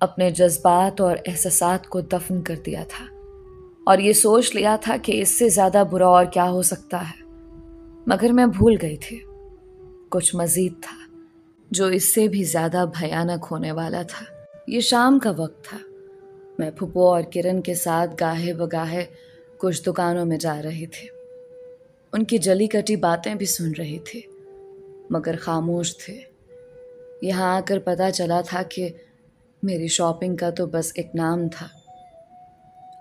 अपने जज्बात और एहसासात को दफन कर दिया था और ये सोच लिया था कि इससे ज़्यादा बुरा और क्या हो सकता है। मगर मैं भूल गई थी, कुछ मज़ीद था जो इससे भी ज़्यादा भयानक होने वाला था। ये शाम का वक्त था। मैं फूफो और किरण के साथ गाहे बगाहे कुछ दुकानों में जा रही थी। उनकी जली कटी बातें भी सुन रही थी, मगर खामोश थे। यहाँ आकर पता चला था कि मेरी शॉपिंग का तो बस एक नाम था।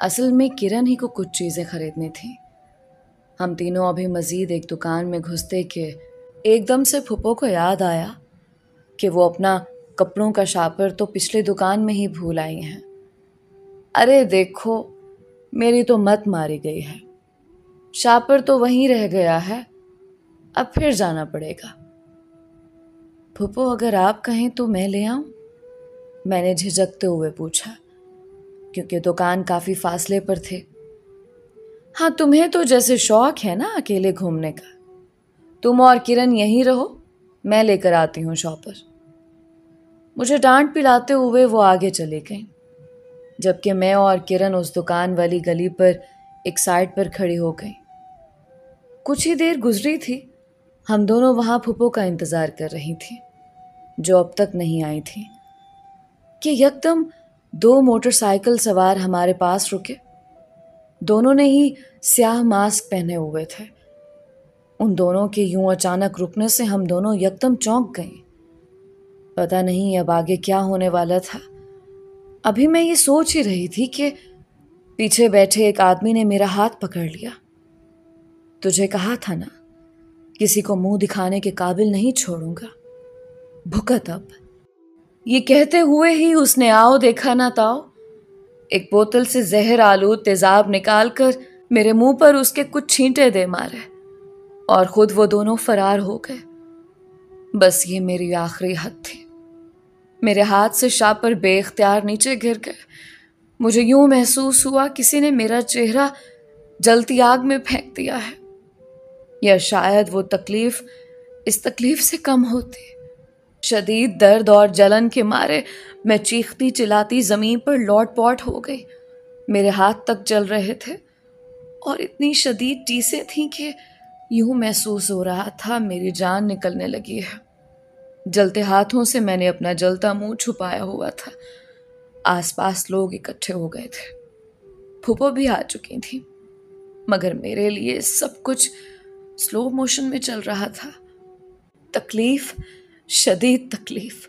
असल में किरण ही को कुछ चीज़ें खरीदनी थी। हम तीनों अभी मज़ीद एक दुकान में घुसते कि एकदम से फूफो को याद आया कि वो अपना कपड़ों का शापर तो पिछली दुकान में ही भूल आई हैं। अरे देखो, मेरी तो मत मारी गई है। शापर तो वहीं रह गया है, अब फिर जाना पड़ेगा। फूफो, अगर आप कहें तो मैं ले आऊं? मैंने झिझकते हुए पूछा, क्योंकि दुकान काफ़ी फासले पर थे। हाँ, तुम्हें तो जैसे शौक है ना अकेले घूमने का। तुम और किरण यहीं रहो, मैं लेकर आती हूँ शॉपर। मुझे डांट पिलाते हुए वो आगे चले गई, जबकि मैं और किरण उस दुकान वाली गली पर एक साइड पर खड़ी हो गई। कुछ ही देर गुजरी थी, हम दोनों वहां फूफो का इंतजार कर रही थी, जो अब तक नहीं आई थी, कि यकदम दो मोटरसाइकिल सवार हमारे पास रुके। दोनों ने ही स्याह मास्क पहने हुए थे। उन दोनों के यूं अचानक रुकने से हम दोनों यकदम चौंक गए। पता नहीं अब आगे क्या होने वाला था। अभी मैं ये सोच ही रही थी कि पीछे बैठे एक आदमी ने मेरा हाथ पकड़ लिया। तुझे कहा था ना, किसी को मुंह दिखाने के काबिल नहीं छोड़ूंगा, भुगत अब। ये कहते हुए ही उसने आओ देखा ना ताओ एक बोतल से जहर आलूद तेजाब निकालकर मेरे मुंह पर उसके कुछ छींटे दे मारे और खुद वो दोनों फरार हो गए। बस ये मेरी आखिरी हद थी। मेरे हाथ से शापर बेख्तियार नीचे गिर गए। मुझे यूं महसूस हुआ किसी ने मेरा चेहरा जलती आग में फेंक दिया है, या शायद वो तकलीफ इस तकलीफ से कम होती। शदीद दर्द और जलन के मारे मैं चीखती चिल्लाती जमीन पर लौट पौट हो गई। मेरे हाथ तक जल रहे थे और इतनी शदीद टीसें थीं कि यूं महसूस हो रहा था मेरी जान निकलने लगी है। जलते हाथों से मैंने अपना जलता मुंह छुपाया हुआ था। आसपास लोग इकट्ठे हो गए थे। फूफो भी आ चुकी थी, मगर मेरे लिए सब कुछ स्लो मोशन में चल रहा था। तकलीफ, शदीद तकलीफ,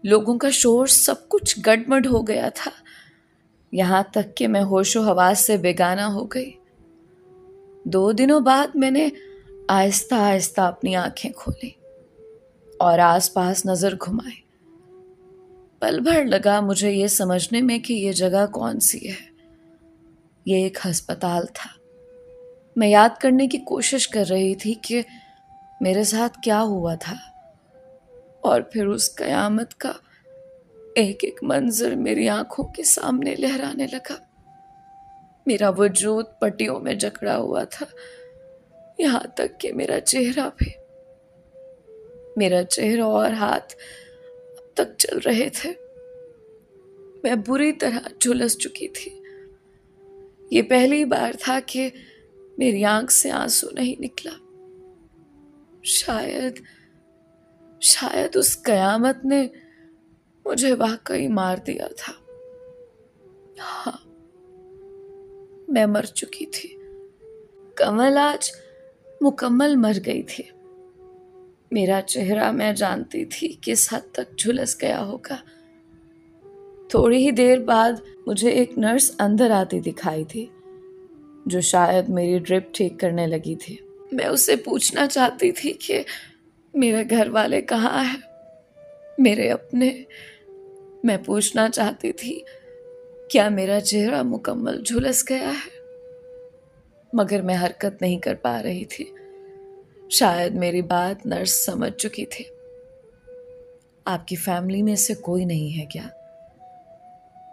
लोगों का शोर, सब कुछ गड़बड़ हो गया था। यहां तक कि मैं होशो हवास से बेगाना हो गई। 2 दिनों बाद मैंने आहिस्ता आहिस्ता अपनी आंखें खोली और आसपास नजर घुमाई। पल भर लगा मुझे ये समझने में कि ये जगह कौन सी है। ये एक अस्पताल था। मैं याद करने की कोशिश कर रही थी कि मेरे साथ क्या हुआ था, और फिर उस कयामत का एक एक मंजर मेरी आंखों के सामने लहराने लगा। मेरा वजूद पट्टियों में जकड़ा हुआ था, यहां तक कि मेरा चेहरा भी। मेरा चेहरा और हाथ अब तक चल रहे थे। मैं बुरी तरह झुलस चुकी थी। ये पहली बार था कि मेरी आंख से आंसू नहीं निकला। शायद शायद उस कयामत ने मुझे वाकई मार दिया था। हाँ, मैं मर चुकी थी। कमल आज मुकम्मल मर गई थी। मेरा चेहरा मैं जानती थी किस हद तक झुलस गया होगा। थोड़ी ही देर बाद मुझे एक नर्स अंदर आती दिखाई थी, जो शायद मेरी ड्रिप ठीक करने लगी थी। मैं उससे पूछना चाहती थी कि मेरे घर वाले कहाँ हैं, मेरे अपने। मैं पूछना चाहती थी क्या मेरा चेहरा मुकम्मल झुलस गया है, मगर मैं हरकत नहीं कर पा रही थी। शायद मेरी बात नर्स समझ चुकी थी। आपकी फैमिली में से कोई नहीं है क्या?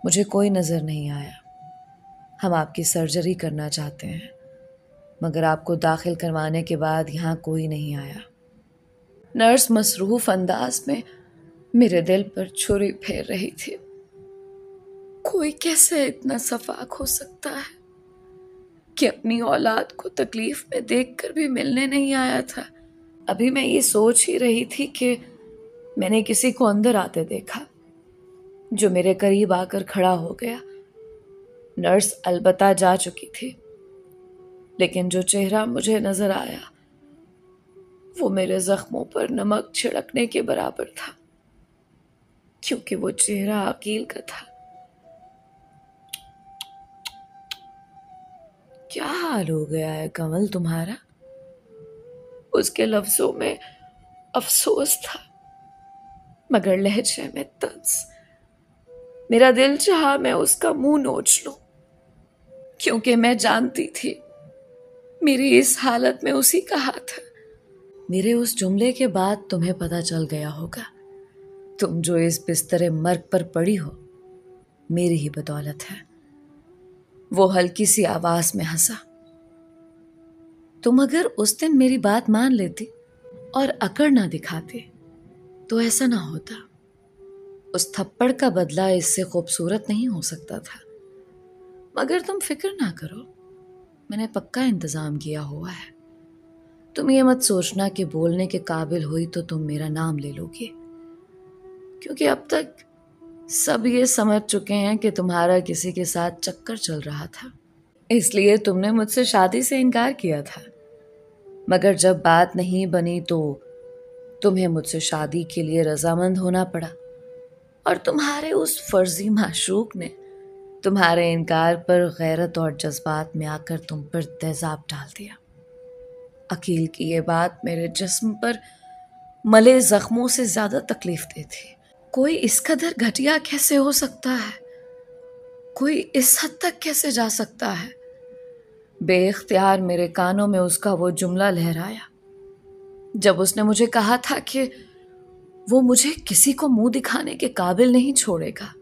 मुझे कोई नजर नहीं आया। हम आपकी सर्जरी करना चाहते हैं, मगर आपको दाखिल करवाने के बाद यहाँ कोई नहीं आया। नर्स मसरूफ अंदाज में मेरे दिल पर छुरी फेर रही थी। कोई कैसे इतना सफाक हो सकता है कि अपनी औलाद को तकलीफ में देखकर भी मिलने नहीं आया था। अभी मैं ये सोच ही रही थी कि मैंने किसी को अंदर आते देखा, जो मेरे करीब आकर खड़ा हो गया। नर्स अलबत्ता जा चुकी थी, लेकिन जो चेहरा मुझे नजर आया वो मेरे जख्मों पर नमक छिड़कने के बराबर था, क्योंकि वो चेहरा अकील का था। क्या हाल हो गया है कमल तुम्हारा? उसके लफ्जों में अफसोस था, मगर लहजे में तंज। मेरा दिल चाहा मैं उसका मुंह नोच लूं, क्योंकि मैं जानती थी मेरी इस हालत में उसी का हाथ है। मेरे उस जुमले के बाद तुम्हें पता चल गया होगा, तुम जो इस बिस्तरे मर्ग पर पड़ी हो मेरी ही बदौलत है। वो हल्की सी आवाज में हंसा। तुम अगर उस दिन मेरी बात मान लेती और अकड़ ना दिखाते तो ऐसा ना होता। उस थप्पड़ का बदला इससे खूबसूरत नहीं हो सकता था। मगर तुम फिक्र ना करो, मैंने पक्का इंतजाम किया हुआ है। तुम ये मत सोचना कि बोलने के काबिल हुई तो तुम मेरा नाम ले लोगे, क्योंकि अब तक सब ये समझ चुके हैं कि तुम्हारा किसी के साथ चक्कर चल रहा था। इसलिए तुमने मुझसे शादी से इनकार किया था, मगर जब बात नहीं बनी तो तुम्हें मुझसे शादी के लिए रजामंद होना पड़ा, और तुम्हारे उस फर्जी माशूक ने तुम्हारे इनकार पर गैरत और जज्बात में आकर तुम पर तेजाब डाल दिया। अकील की ये बात मेरे जिस्म पर मले जख्मों से ज्यादा तकलीफ दी थी। कोई इस कदर घटिया कैसे हो सकता है? कोई इस हद तक कैसे जा सकता है? बेइख्तियार मेरे कानों में उसका वो जुमला लहराया, जब उसने मुझे कहा था कि वो मुझे किसी को मुंह दिखाने के काबिल नहीं छोड़ेगा।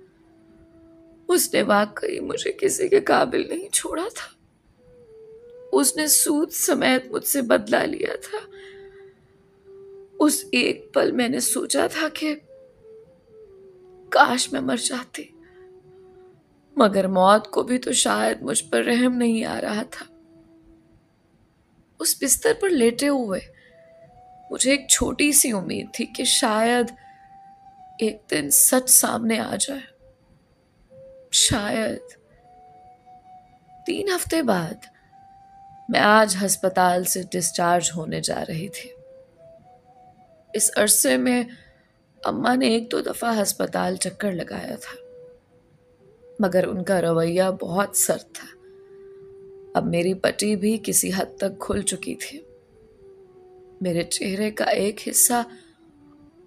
उसने वाकई मुझे किसी के काबिल नहीं छोड़ा था। उसने सूद समेत मुझसे बदला लिया था। उस एक पल मैंने सोचा था कि काश मैं मर जाती, मगर मौत को भी तो शायद मुझ पर रहम नहीं आ रहा था। उस बिस्तर पर लेटे हुए मुझे एक छोटी सी उम्मीद थी कि शायद एक दिन सच सामने आ जाए। शायद 3 हफ्ते बाद मैं आज अस्पताल से डिस्चार्ज होने जा रही थी। इस अरसे में अम्मा ने 1-2 दफा अस्पताल चक्कर लगाया था, मगर उनका रवैया बहुत सख्त था। अब मेरी पट्टी भी किसी हद तक खुल चुकी थी। मेरे चेहरे का एक हिस्सा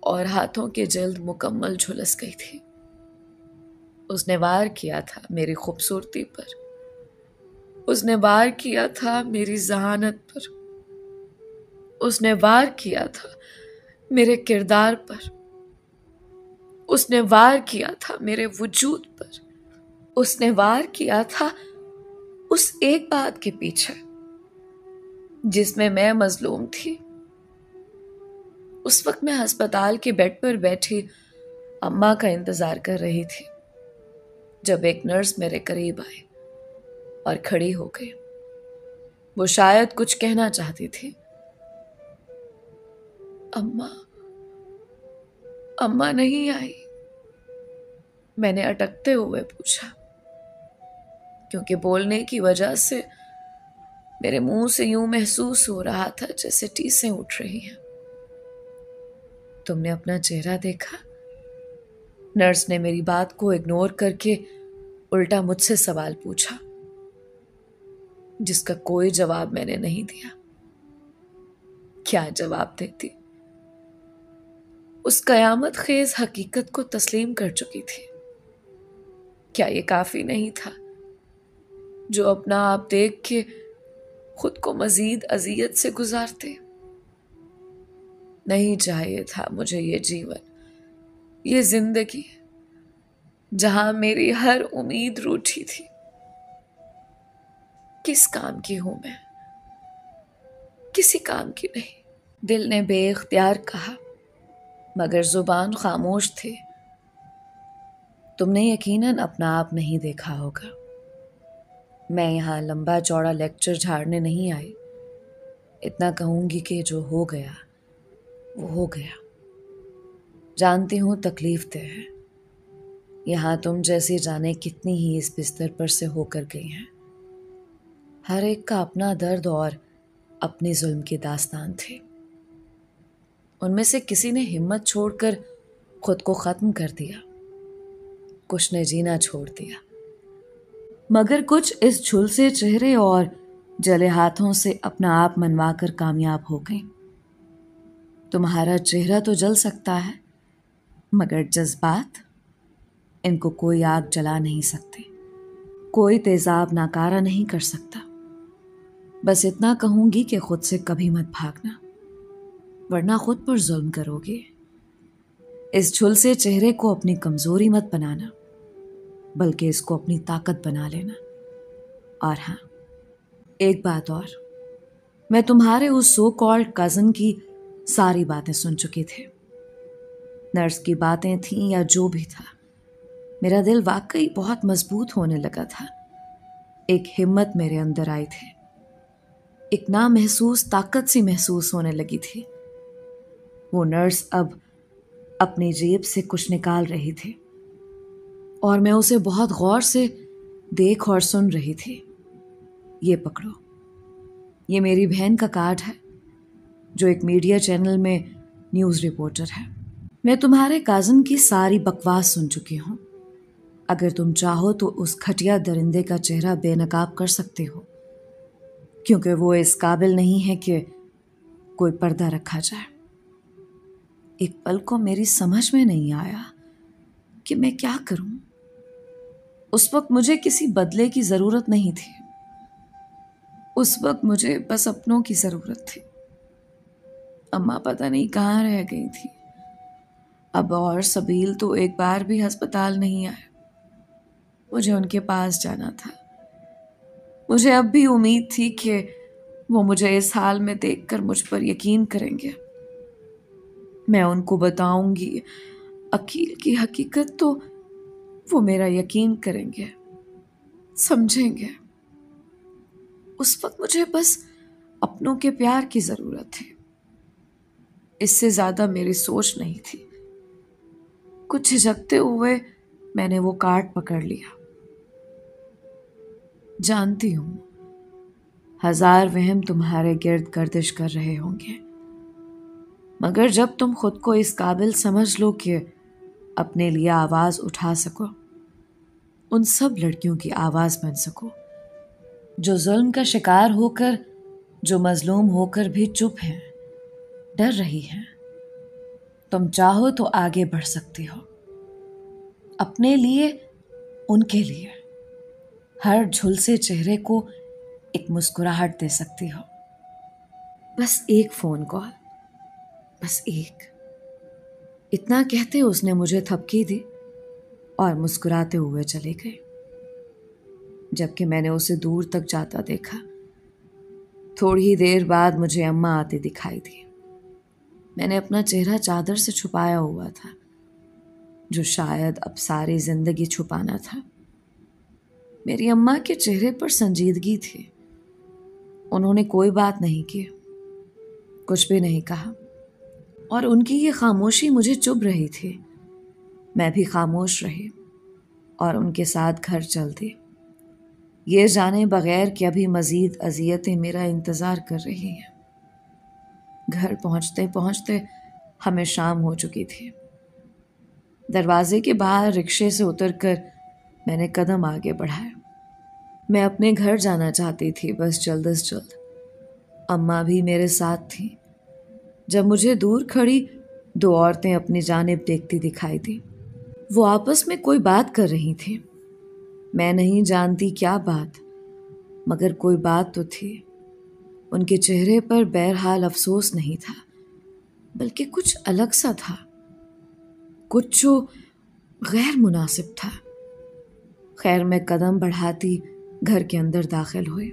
और हाथों की जल्द मुकम्मल झुलस गई थी। उसने वार किया था मेरी खूबसूरती पर, उसने वार किया था मेरी जहानत पर, उसने वार किया था मेरे किरदार पर, उसने वार किया था मेरे वजूद पर, उसने वार किया था उस एक बात के पीछे जिसमें मैं मजलूम थी। उस वक्त मैं अस्पताल के बेड पर बैठी अम्मा का इंतजार कर रही थी, जब एक नर्स मेरे करीब आई और खड़ी हो गई। वो शायद कुछ कहना चाहती थी। अम्मा अम्मा नहीं आई, मैंने अटकते हुए पूछा, क्योंकि बोलने की वजह से मेरे मुंह से यूं महसूस हो रहा था जैसे टीसें उठ रही हैं। तुमने अपना चेहरा देखा? नर्स ने मेरी बात को इग्नोर करके उल्टा मुझसे सवाल पूछा, जिसका कोई जवाब मैंने नहीं दिया। क्या जवाब देती? उस कयामत खेज हकीकत को तस्लीम कर चुकी थी। क्या ये काफी नहीं था जो अपना आप देख के खुद को मजीद अजियत से गुजारते? नहीं चाहिए था मुझे ये जीवन, ये जिंदगी जहां मेरी हर उम्मीद रूठी थी। किस काम की हूं मैं? किसी काम की नहीं। दिल ने बेइख्तियार कहा, मगर जुबान खामोश थी। तुमने यकीनन अपना आप नहीं देखा होगा। मैं यहाँ लंबा चौड़ा लेक्चर झाड़ने नहीं आई। इतना कहूँगी कि जो हो गया वो हो गया। जानती हूँ तकलीफ दे है। यहाँ तुम जैसी जाने कितनी ही इस बिस्तर पर से होकर गई हैं। हर एक का अपना दर्द और अपनी जुल्म की दास्तान थी। उनमें से किसी ने हिम्मत छोड़कर खुद को खत्म कर दिया, कुछ ने जीना छोड़ दिया, मगर कुछ इस झुलसे चेहरे और जले हाथों से अपना आप मनवाकर कामयाब हो गई। तुम्हारा चेहरा तो जल सकता है, मगर जज्बात, इनको कोई आग जला नहीं सकते, कोई तेजाब नाकारा नहीं कर सकता। बस इतना कहूंगी कि खुद से कभी मत भागना, वरना खुद पर जुल्म करोगे। इस झुलसे चेहरे को अपनी कमजोरी मत बनाना, बल्कि इसको अपनी ताकत बना लेना। और हाँ, एक बात और, मैं तुम्हारे उस सो कॉल्ड कजन की सारी बातें सुन चुकी थी। नर्स की बातें थीं या जो भी था, मेरा दिल वाकई बहुत मजबूत होने लगा था। एक हिम्मत मेरे अंदर आई थी, एक ना महसूस ताकत सी महसूस होने लगी थी। वो नर्स अब अपनी जेब से कुछ निकाल रही थी और मैं उसे बहुत गौर से देख और सुन रही थी। ये पकड़ो, ये मेरी बहन का कार्ड है जो एक मीडिया चैनल में न्यूज़ रिपोर्टर है। मैं तुम्हारे काजन की सारी बकवास सुन चुकी हूँ। अगर तुम चाहो तो उस घटिया दरिंदे का चेहरा बेनकाब कर सकते हो, क्योंकि वो इस काबिल नहीं है कि कोई पर्दा रखा जाए। एक पल को मेरी समझ में नहीं आया कि मैं क्या करूं। उस वक्त मुझे किसी बदले की जरूरत नहीं थी। उस वक्त मुझे बस अपनों की जरूरत थी। अम्मा पता नहीं कहाँ रह गई थी। अब और सबील तो एक बार भी अस्पताल नहीं आए। मुझे उनके पास जाना था। मुझे अब भी उम्मीद थी कि वो मुझे इस हाल में देखकर मुझ पर यकीन करेंगे। मैं उनको बताऊंगी अकील की हकीकत, तो वो मेरा यकीन करेंगे, समझेंगे। उस वक्त मुझे बस अपनों के प्यार की जरूरत थी। इससे ज्यादा मेरी सोच नहीं थी। कुछ झिझकते हुए मैंने वो कार्ड पकड़ लिया। जानती हूं, हजार वहम तुम्हारे गिर्द गर्दिश कर रहे होंगे, मगर जब तुम खुद को इस काबिल समझ लो कि अपने लिए आवाज उठा सको, उन सब लड़कियों की आवाज बन सको जो जुल्म का शिकार होकर, जो मजलूम होकर भी चुप हैं, डर रही हैं, तुम चाहो तो आगे बढ़ सकती हो। अपने लिए, उनके लिए, हर झुलसे चेहरे को एक मुस्कुराहट दे सकती हो। बस एक फोन कॉल, बस एक। इतना कहते उसने मुझे थपकी दी और मुस्कुराते हुए चले गए, जबकि मैंने उसे दूर तक जाता देखा। थोड़ी ही देर बाद मुझे अम्मा आती दिखाई दी। मैंने अपना चेहरा चादर से छुपाया हुआ था, जो शायद अब सारी जिंदगी छुपाना था। मेरी अम्मा के चेहरे पर संजीदगी थी। उन्होंने कोई बात नहीं की, कुछ भी नहीं कहा, और उनकी ये खामोशी मुझे चुभ रही थी। मैं भी खामोश रही और उनके साथ घर चल दी, ये जाने बगैर कि अभी मजीद अजियतें मेरा इंतजार कर रही हैं। घर पहुंचते पहुंचते हमें शाम हो चुकी थी। दरवाजे के बाहर रिक्शे से उतरकर मैंने कदम आगे बढ़ाया। मैं अपने घर जाना चाहती थी, बस जल्द से जल्द। अम्मा भी मेरे साथ थी। जब मुझे दूर खड़ी दो औरतें अपनी जानिब देखती दिखाई दी। वो आपस में कोई बात कर रही थी। मैं नहीं जानती क्या बात, मगर कोई बात तो थी। उनके चेहरे पर बहरहाल अफसोस नहीं था, बल्कि कुछ अलग सा था, कुछ जो गैर मुनासिब था। खैर, मैं कदम बढ़ाती घर के अंदर दाखिल हुई,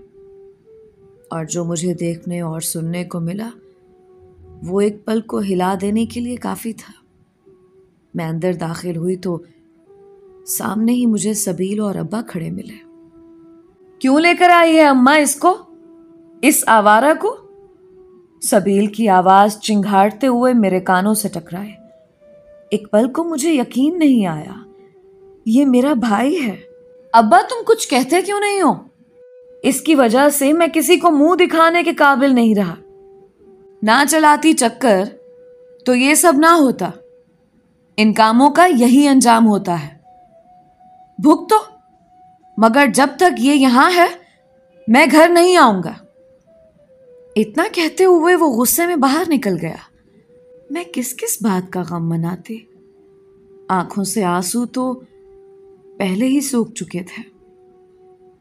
और जो मुझे देखने और सुनने को मिला वो एक पल को हिला देने के लिए काफी था। मैं अंदर दाखिल हुई तो सामने ही मुझे सबील और अब्बा खड़े मिले। क्यों लेकर आई है अम्मा इसको, इस आवारा को? सबील की आवाज चिंघाड़ते हुए मेरे कानों से टकराए। एक पल को मुझे यकीन नहीं आया, ये मेरा भाई है। अब्बा तुम कुछ कहते क्यों नहीं हो? इसकी वजह से मैं किसी को मुंह दिखाने के काबिल नहीं रहा। ना चलाती चक्कर तो ये सब ना होता। इन कामों का यही अंजाम होता है। भुगतो तो, मगर जब तक ये यहां है मैं घर नहीं आऊंगा। इतना कहते हुए वो गुस्से में बाहर निकल गया। मैं किस किस बात का गम मनाती। आंखों से आंसू तो पहले ही सूख चुके थे।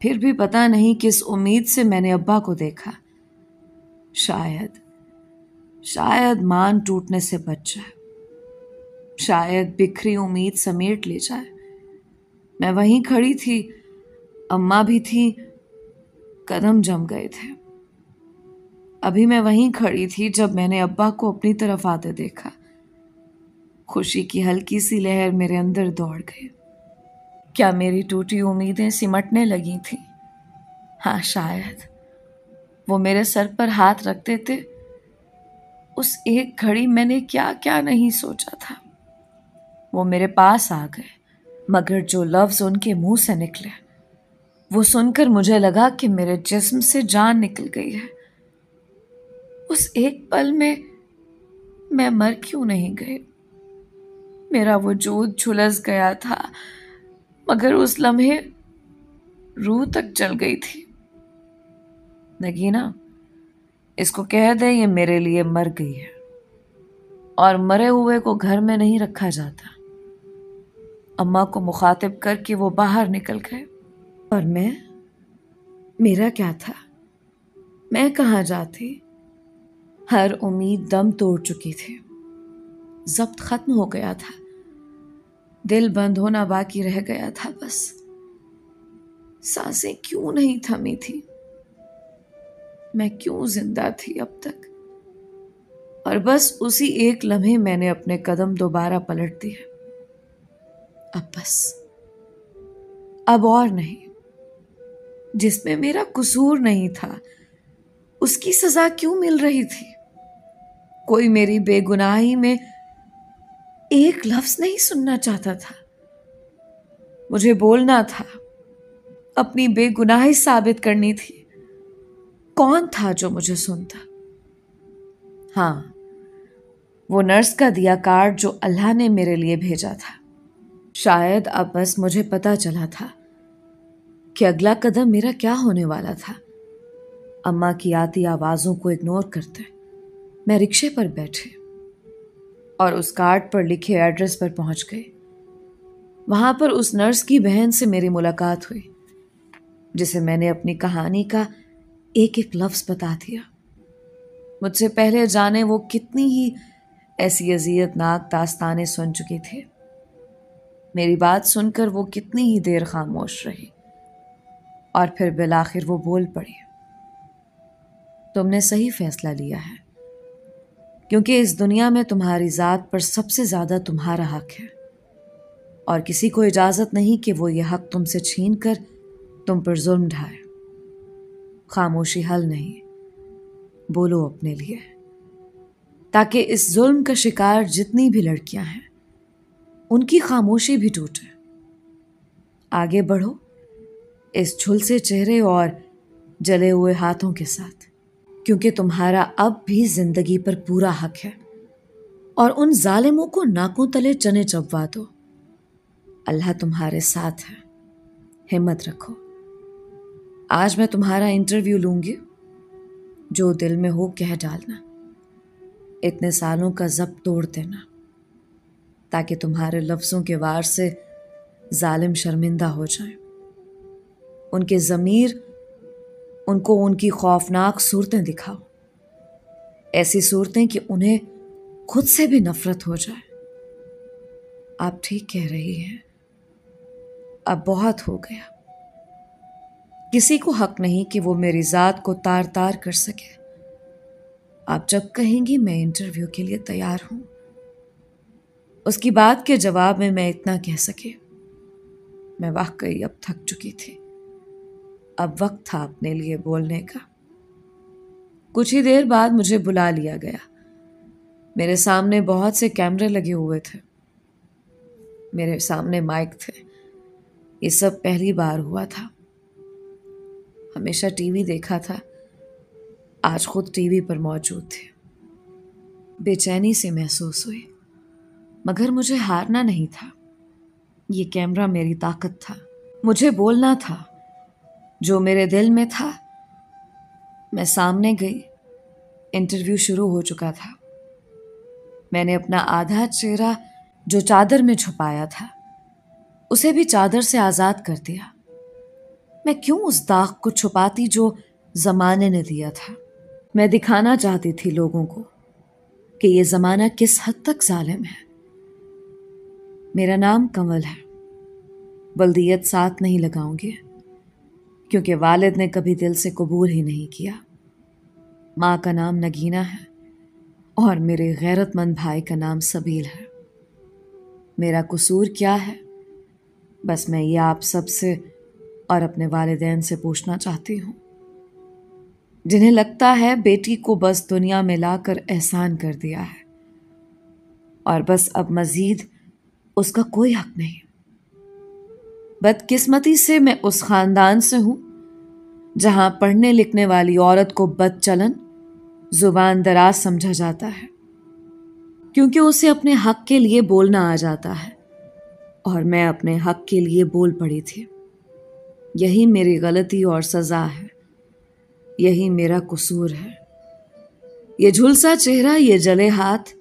फिर भी पता नहीं किस उम्मीद से मैंने अब्बा को देखा। शायद मान टूटने से बच जाए, शायद बिखरी उम्मीद समेट ले जाए। मैं वहीं खड़ी थी, अम्मा भी थी, कदम जम गए थे। अभी मैं वहीं खड़ी थी जब मैंने अब्बा को अपनी तरफ आते देखा। खुशी की हल्की सी लहर मेरे अंदर दौड़ गई। क्या मेरी टूटी उम्मीदें सिमटने लगी थी? हाँ, शायद वो मेरे सर पर हाथ रखते थे। उस एक घड़ी मैंने क्या क्या नहीं सोचा था। वो मेरे पास आ गए, मगर जो लफ्ज उनके मुंह से निकले वो सुनकर मुझे लगा कि मेरे जिस्म से जान निकल गई है। उस एक पल में मैं मर क्यों नहीं गई? मेरा वजूद झुलस गया था, मगर उस लम्हे रूह तक जल गई थी। नगीना, इसको कह दे ये मेरे लिए मर गई है, और मरे हुए को घर में नहीं रखा जाता। अम्मा को मुखातिब करके वो बाहर निकल गए। और मेरा क्या था? मैं कहाँ जाती? हर उम्मीद दम तोड़ चुकी थी। जब्त खत्म हो गया था। दिल बंद होना बाकी रह गया था बस। सांसें क्यों नहीं थमी थी? मैं क्यों जिंदा थी अब तक? और बस उसी एक लम्हे मैंने अपने कदम दोबारा पलट दिए। अब बस, अब और नहीं। जिसमें मेरा कसूर नहीं था उसकी सजा क्यों मिल रही थी? कोई मेरी बेगुनाही में एक लफ्ज नहीं सुनना चाहता था। मुझे बोलना था, अपनी बेगुनाही साबित करनी थी। कौन था जो मुझे सुनता? हाँ, वो नर्स का दिया कार्ड जो अल्लाह ने मेरे लिए भेजा था। शायद अब बस मुझे पता चला था कि अगला कदम मेरा क्या होने वाला था। अम्मा की आती आवाजों को इग्नोर करते मैं रिक्शे पर बैठे और उस कार्ड पर लिखे एड्रेस पर पहुंच गई। वहां पर उस नर्स की बहन से मेरी मुलाकात हुई, जिसे मैंने अपनी कहानी का एक एक लफ्ज बता दिया। मुझसे पहले जाने वो कितनी ही ऐसी अजियतनाक दास्तानें सुन चुकी थी। मेरी बात सुनकर वो कितनी ही देर खामोश रही, और फिर बिलाखिर वो बोल पड़ी, तुमने सही फैसला लिया है, क्योंकि इस दुनिया में तुम्हारी जात पर सबसे ज्यादा तुम्हारा हक है, और किसी को इजाजत नहीं कि वो ये हक तुमसे छीन कर तुम पर जुल्म ढाए। खामोशी हल नहीं, बोलो अपने लिए, ताकि इस जुल्म का शिकार जितनी भी लड़कियां हैं उनकी खामोशी भी टूटे। आगे बढ़ो इस झुलसे चेहरे और जले हुए हाथों के साथ, क्योंकि तुम्हारा अब भी जिंदगी पर पूरा हक है। और उन जालिमों को नाकों तले चने चबवा दो। अल्लाह तुम्हारे साथ है, हिम्मत रखो। आज मैं तुम्हारा इंटरव्यू लूंगी, जो दिल में हो कह डालना। इतने सालों का जब्त तोड़ देना, ताकि तुम्हारे लफ्जों के वार से जालिम शर्मिंदा हो जाए। उनके ज़मीर उनको उनकी खौफनाक सूरतें दिखाओ, ऐसी सूरतें कि उन्हें खुद से भी नफरत हो जाए। आप ठीक कह रही हैं, अब बहुत हो गया। किसी को हक नहीं कि वो मेरी जात को तार तार कर सके। आप जब कहेंगी मैं इंटरव्यू के लिए तैयार हूं। उसकी बात के जवाब में मैं इतना कह सके, मैं वाकई अब थक चुकी थी। अब वक्त था अपने लिए बोलने का। कुछ ही देर बाद मुझे बुला लिया गया। मेरे सामने बहुत से कैमरे लगे हुए थे, मेरे सामने माइक थे। ये सब पहली बार हुआ था। हमेशा टीवी देखा था, आज खुद टीवी पर मौजूद थे। बेचैनी से महसूस हुई, मगर मुझे हारना नहीं था। ये कैमरा मेरी ताकत था। मुझे बोलना था जो मेरे दिल में था। मैं सामने गई। इंटरव्यू शुरू हो चुका था। मैंने अपना आधा चेहरा जो चादर में छुपाया था, उसे भी चादर से आजाद कर दिया। मैं क्यों उस दाग को छुपाती जो जमाने ने दिया था। मैं दिखाना चाहती थी लोगों को कि ये जमाना किस हद तक जालिम है। मेरा नाम कंवल है। बल्दियत साथ नहीं लगाऊंगी, क्योंकि वालिद ने कभी दिल से कबूल ही नहीं किया। माँ का नाम नगीना है और मेरे गैरतमंद भाई का नाम सबील है। मेरा कसूर क्या है, बस मैं ये आप सबसे और अपने वालिदैन से पूछना चाहती हूँ, जिन्हें लगता है बेटी को बस दुनिया में लाकर एहसान कर दिया है और बस अब मजीद उसका कोई हक नहीं। बदकिस्मती से मैं उस खानदान से हूं जहां पढ़ने लिखने वाली औरत को बदचलन, जुबान दराज समझा जाता है, क्योंकि उसे अपने हक के लिए बोलना आ जाता है। और मैं अपने हक के लिए बोल पड़ी थी। यही मेरी गलती और सजा है, यही मेरा कसूर है। ये झुलसा चेहरा, ये जले हाथ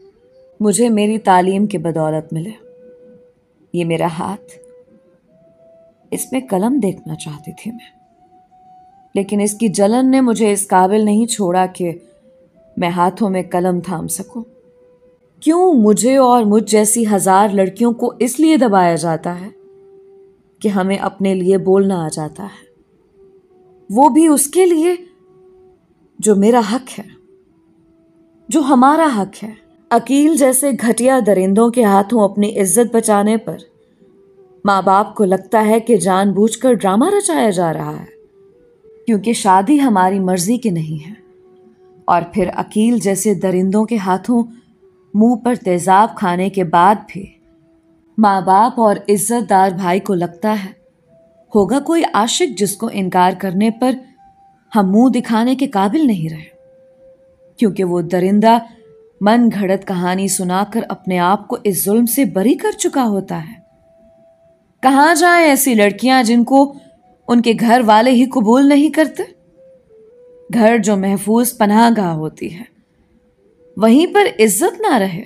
मुझे मेरी तालीम के बदौलत मिले। ये मेरा हाथ, इसमें कलम देखना चाहती थी मैं, लेकिन इसकी जलन ने मुझे इस काबिल नहीं छोड़ा कि मैं हाथों में कलम थाम सकूं। क्यों मुझे और मुझ जैसी 1000 लड़कियों को इसलिए दबाया जाता है कि हमें अपने लिए बोलना आ जाता है, वो भी उसके लिए जो मेरा हक है, जो हमारा हक है। अकील जैसे घटिया दरिंदों के हाथों अपनी इज्जत बचाने पर माँ बाप को लगता है कि जानबूझकर ड्रामा रचाया जा रहा है, क्योंकि शादी हमारी मर्जी की नहीं है। और फिर अकील जैसे दरिंदों के हाथों मुंह पर तेजाब खाने के बाद भी माँ बाप और इज्जतदार भाई को लगता है होगा कोई आशिक जिसको इनकार करने पर हम मुंह दिखाने के काबिल नहीं रहे, क्योंकि वो दरिंदा मन घड़त कहानी सुनाकर अपने आप को इस जुल्म से बरी कर चुका होता है। कहां जाएं ऐसी लड़कियां जिनको उनके घर वाले ही कबूल नहीं करते। घर जो महफूज पनाहगाह होती है, वहीं पर इज्जत ना रहे,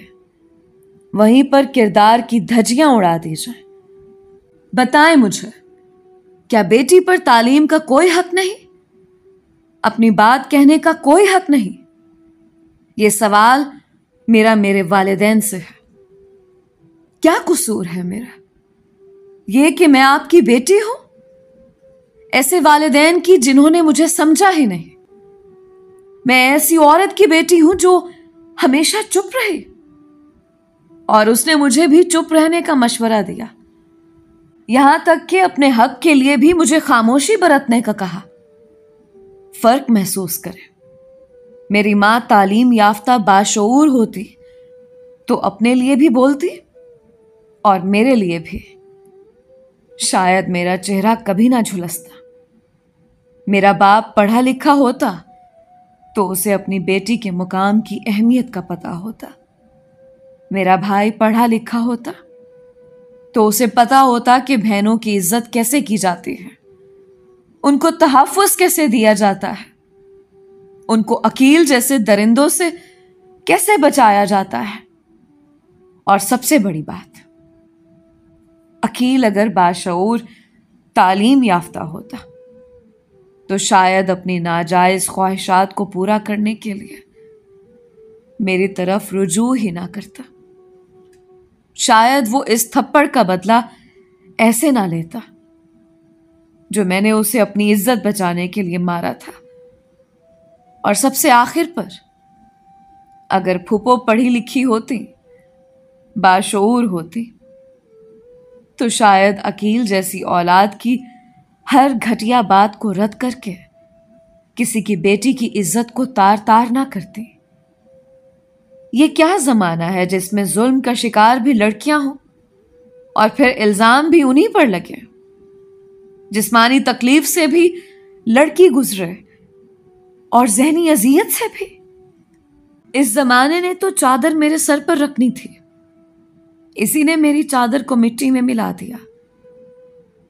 वहीं पर किरदार की धज्जियां उड़ा दी जाए। बताएं मुझे, क्या बेटी पर तालीम का कोई हक नहीं, अपनी बात कहने का कोई हक नहीं? यह सवाल मेरा मेरे वालिदैन से है। क्या कसूर है मेरा ये कि मैं आपकी बेटी हूं? ऐसे वालिदैन की जिन्होंने मुझे समझा ही नहीं। मैं ऐसी औरत की बेटी हूं जो हमेशा चुप रही, और उसने मुझे भी चुप रहने का मशवरा दिया, यहां तक कि अपने हक के लिए भी मुझे खामोशी बरतने का कहा। फर्क महसूस करें। मेरी मां तालीम याफ्ता बाशऊर होती तो अपने लिए भी बोलती और मेरे लिए भी। शायद मेरा चेहरा कभी ना झुलसता। मेरा बाप पढ़ा लिखा होता तो उसे अपनी बेटी के मुकाम की अहमियत का पता होता। मेरा भाई पढ़ा लिखा होता तो उसे पता होता कि बहनों की इज्जत कैसे की जाती है, उनको तहफ्फुज़ कैसे दिया जाता है, उनको अकील जैसे दरिंदों से कैसे बचाया जाता है। और सबसे बड़ी बात, अकील अगर बाशऊर तालीम याफ्ता होता तो शायद अपनी नाजायज ख्वाहिशात को पूरा करने के लिए मेरी तरफ रुजू ही ना करता। शायद वो इस थप्पड़ का बदला ऐसे ना लेता जो मैंने उसे अपनी इज्जत बचाने के लिए मारा था। और सबसे आखिर पर, अगर फूफो पढ़ी लिखी होती, बाशऊर होती, तो शायद अकील जैसी औलाद की हर घटिया बात को रद्द करके किसी की बेटी की इज्जत को तार तार ना करती। ये क्या जमाना है जिसमें जुल्म का शिकार भी लड़कियां हों और फिर इल्जाम भी उन्हीं पर लगे। जिस्मानी तकलीफ से भी लड़की गुजरे और जहनी अजियत से भी। इस जमाने ने तो चादर मेरे सर पर रखनी थी, इसी ने मेरी चादर को मिट्टी में मिला दिया।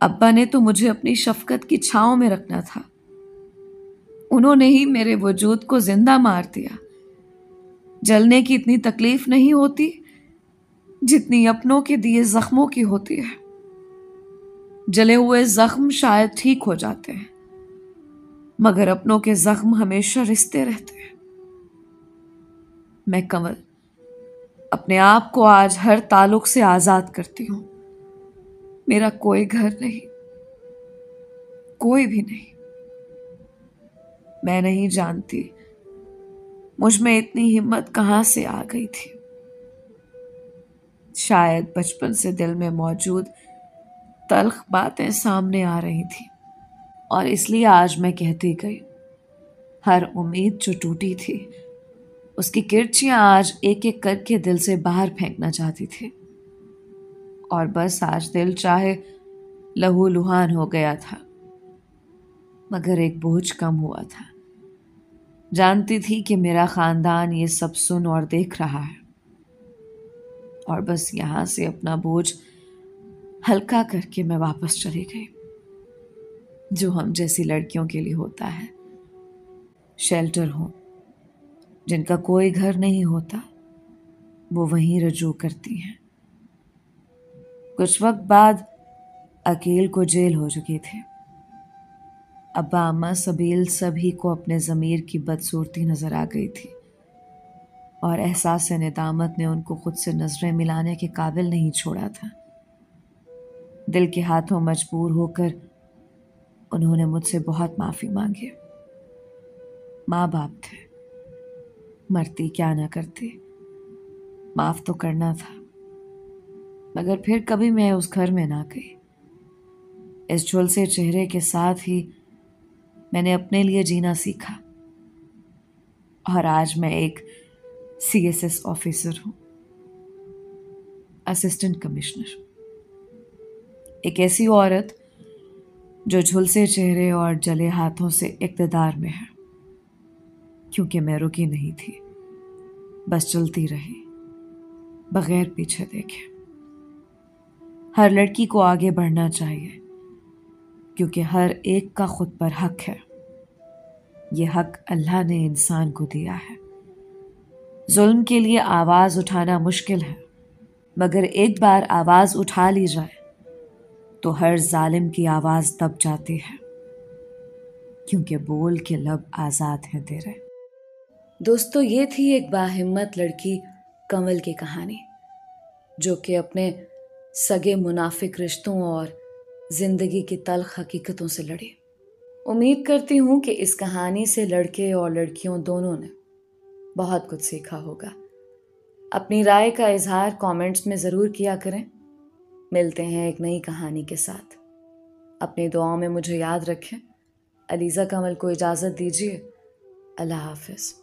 अब्बा ने तो मुझे अपनी शफकत की छांव में रखना था, उन्होंने ही मेरे वजूद को जिंदा मार दिया। जलने की इतनी तकलीफ नहीं होती जितनी अपनों के दिए जख्मों की होती है। जले हुए जख्म शायद ठीक हो जाते हैं, मगर अपनों के जख्म हमेशा रिश्ते रहते हैं। मैं कंवल अपने आप को आज हर ताल्लुक से आजाद करती हूं। मेरा कोई घर नहीं, कोई भी नहीं। मैं नहीं जानती मुझ में इतनी हिम्मत कहां से आ गई थी। शायद बचपन से दिल में मौजूद तल्ख बातें सामने आ रही थी और इसलिए आज मैं कहती गई। हर उम्मीद जो टूटी थी उसकी किरचियां आज एक एक करके दिल से बाहर फेंकना चाहती थी। और बस आज दिल चाहे लहू लुहान हो गया था, मगर एक बोझ कम हुआ था। जानती थी कि मेरा खानदान ये सब सुन और देख रहा है, और बस यहां से अपना बोझ हल्का करके मैं वापस चली गई। जो हम जैसी लड़कियों के लिए होता है, शेल्टर हो, जिनका कोई घर नहीं होता, वो वहीं रजू करती हैं। कुछ वक्त बाद अकील को जेल हो चुकी थी। अब्बा अम्मा सबील सभी को अपने ज़मीर की बदसूरती नजर आ गई थी और एहसास निदामत ने उनको खुद से नजरें मिलाने के काबिल नहीं छोड़ा था। दिल के हाथों मजबूर होकर उन्होंने मुझसे बहुत माफ़ी मांगी। माँ बाप थे, मरती क्या ना करती, माफ़ तो करना था। मगर फिर कभी मैं उस घर में ना गई। इस झुलसे चेहरे के साथ ही मैंने अपने लिए जीना सीखा और आज मैं एक CSS ऑफिसर हूं, असिस्टेंट कमिश्नर। एक ऐसी औरत जो झुलसे चेहरे और जले हाथों से इक़्तिदार में है, क्योंकि मैं रुकी नहीं थी, बस चलती रही बगैर पीछे देखे। हर लड़की को आगे बढ़ना चाहिए, क्योंकि हर एक का खुद पर हक है। ये हक अल्लाह ने इंसान को दिया है। जुल्म के लिए आवाज उठाना मुश्किल है, मगर एक बार आवाज उठा ली जाए तो हर जालिम की आवाज दब जाती है, क्योंकि बोल के लब आजाद हैं तेरे। दोस्तों, ये थी एक बाहिम्मत लड़की कंवल की कहानी, जो कि अपने सगे मुनाफिक रिश्तों और जिंदगी की तल्ख हकीकतों से लड़ी। उम्मीद करती हूँ कि इस कहानी से लड़के और लड़कियों दोनों ने बहुत कुछ सीखा होगा। अपनी राय का इजहार कमेंट्स में ज़रूर किया करें। मिलते हैं एक नई कहानी के साथ। अपनी दुआओं में मुझे याद रखें। अलीज़ा कंवल को इजाज़त दीजिए। अल्लाह हाफ़िज़।